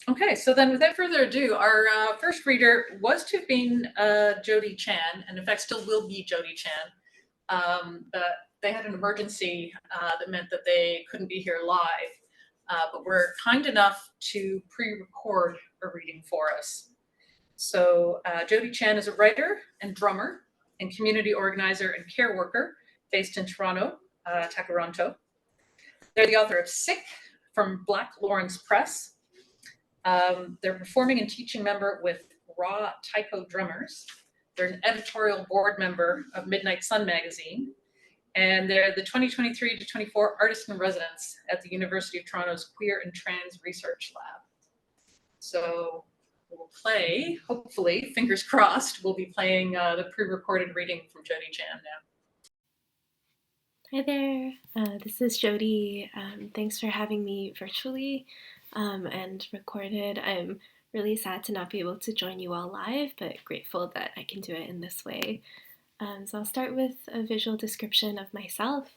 Okay, so then without further ado, our first reader was to have been Jody Chan, and in fact still will be Jody Chan. But they had an emergency that meant that they couldn't be here live, but were kind enough to pre-record a reading for us. So Jody Chan is a writer and drummer and community organizer and care worker based in Toronto, Tkaronto. They're the author of Sick from Black Lawrence Press. They're performing and teaching member with RAW Taiko Drummers. They're an editorial board member of Midnight Sun magazine, and they're the 2023 to 24 artist in residence at the University of Toronto's Queer and Trans Research Lab. So we'll play, hopefully, fingers crossed, we'll be playing the pre-recorded reading from Jody Chan now. Hi there, this is Jody. Thanks for having me virtually and recorded. I'm really sad to not be able to join you all live, but grateful that I can do it in this way. So I'll start with a visual description of myself.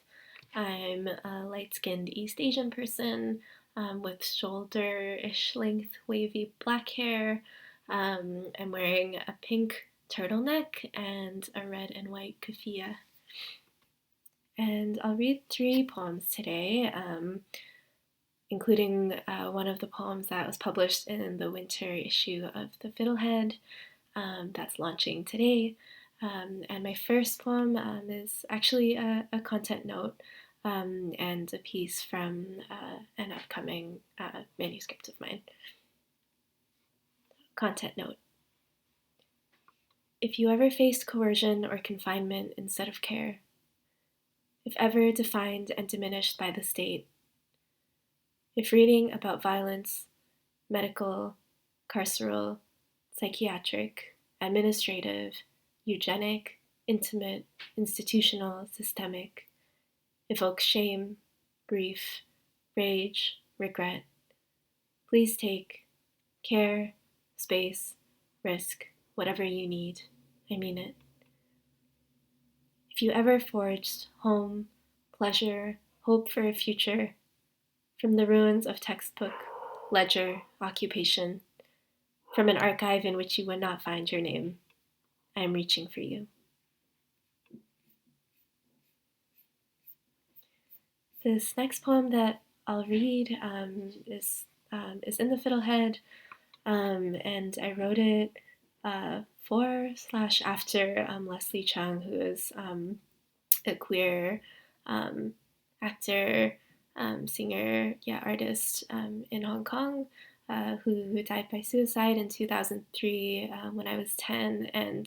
I'm a light-skinned East Asian person with shoulder-ish length wavy black hair. I'm wearing a pink turtleneck and a red and white keffiyeh. And I'll read 3 poems today, including one of the poems that was published in the Wimter issue of the Fiddlehead that's launching today. And my first poem is actually a content note and a piece from an upcoming manuscript of mine. Content note. If you ever faced coercion or confinement instead of care, if ever defined and diminished by the state, if reading about violence, medical, carceral, psychiatric, administrative, eugenic, intimate, institutional, systemic, evokes shame, grief, rage, regret, please take care, space, risk, whatever you need. I mean it. If you ever forged home, pleasure, hope for a future from the ruins of textbook, ledger, occupation, from an archive in which you would not find your name, I am reaching for you. This next poem that I'll read is in the Fiddlehead, and I wrote it for/after Leslie Chung, who is a queer actor, singer, artist in Hong Kong, who died by suicide in 2003 when I was 10, and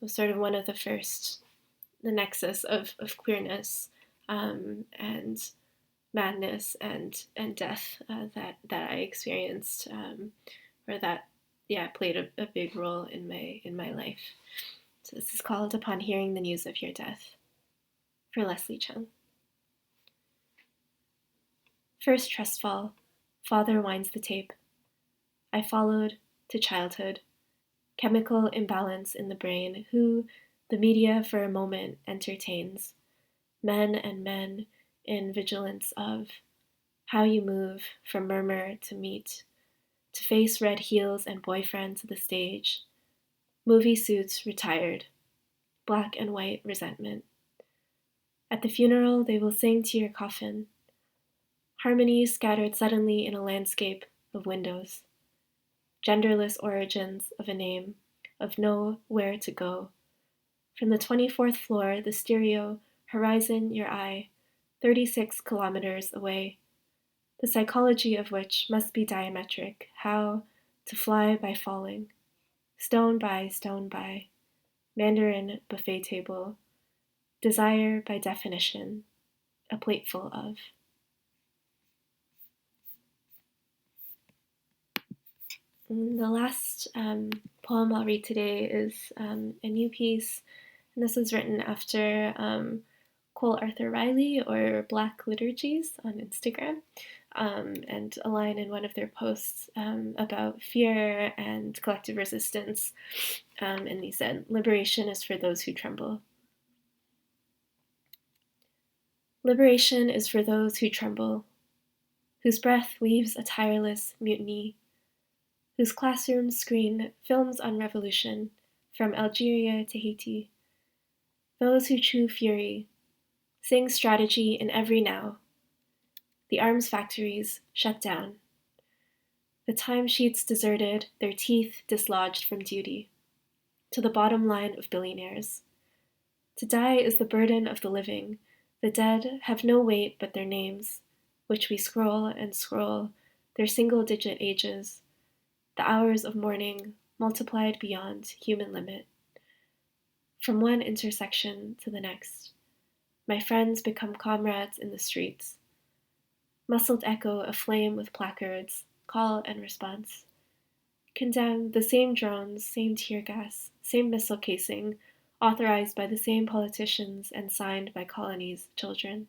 was sort of one of the first, the nexus of queerness and madness and death that I experienced, or that played a big role in my life. So this is called Upon Hearing the News of Your Death, for Leslie Chung. First trustfall, father winds the tape. I followed to childhood, chemical imbalance in the brain, who the media for a moment entertains, men and men in vigilance of how you move from murmur to meet, to face red heels and boyfriend to the stage, movie suits retired, black and white resentment. At the funeral, they will sing to your coffin, harmonies scattered suddenly in a landscape of windows, genderless origins of a name, of nowhere to go. From the 24th floor, the stereo, horizon, your eye, 36 kilometers away, the psychology of which must be diametric, how to fly by falling, stone by, Mandarin buffet table, desire by definition, a plateful of. And the last poem I'll read today is a new piece, and this was written after Cole Arthur Riley, or Black Liturgies on Instagram, and a line in one of their posts about fear and collective resistance, and he said, "Liberation is for those who tremble." Liberation is for those who tremble, whose breath weaves a tireless mutiny, whose classrooms screen films on revolution from Algeria to Haiti. Those who chew fury, sing strategy in every now. The arms factories shut down. The timesheets deserted, their teeth dislodged from duty. To the bottom line of billionaires. To die is the burden of the living. The dead have no weight but their names, which we scroll and scroll, their single-digit ages, the hours of mourning multiplied beyond human limit. From one intersection to the next, my friends become comrades in the streets. Muscled echo aflame with placards, call and response. Condemn the same drones, same tear gas, same missile casing, authorized by the same politicians and signed by colonies' children,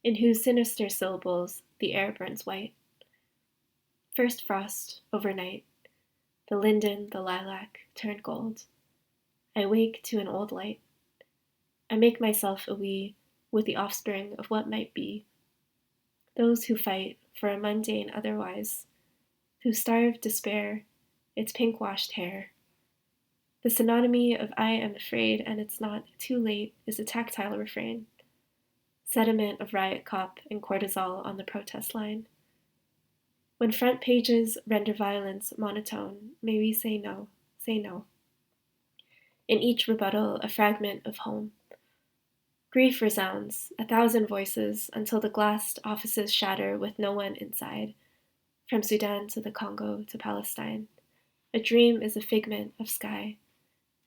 in whose sinister syllables the air burns white. First frost, overnight, the linden, the lilac, turn gold. I wake to an old light. I make myself a we with the offspring of what might be. Those who fight for a mundane otherwise, who starve despair, its pink-washed hair. The synonymy of I am afraid and it's not too late is a tactile refrain. Sediment of riot cop and cortisol on the protest line. When front pages render violence monotone, may we say no, say no. In each rebuttal, a fragment of home. Grief resounds, 1,000 voices, until the glassed offices shatter with no one inside, from Sudan to the Congo to Palestine. A dream is a figment of sky.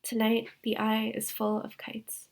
Tonight, the eye is full of kites.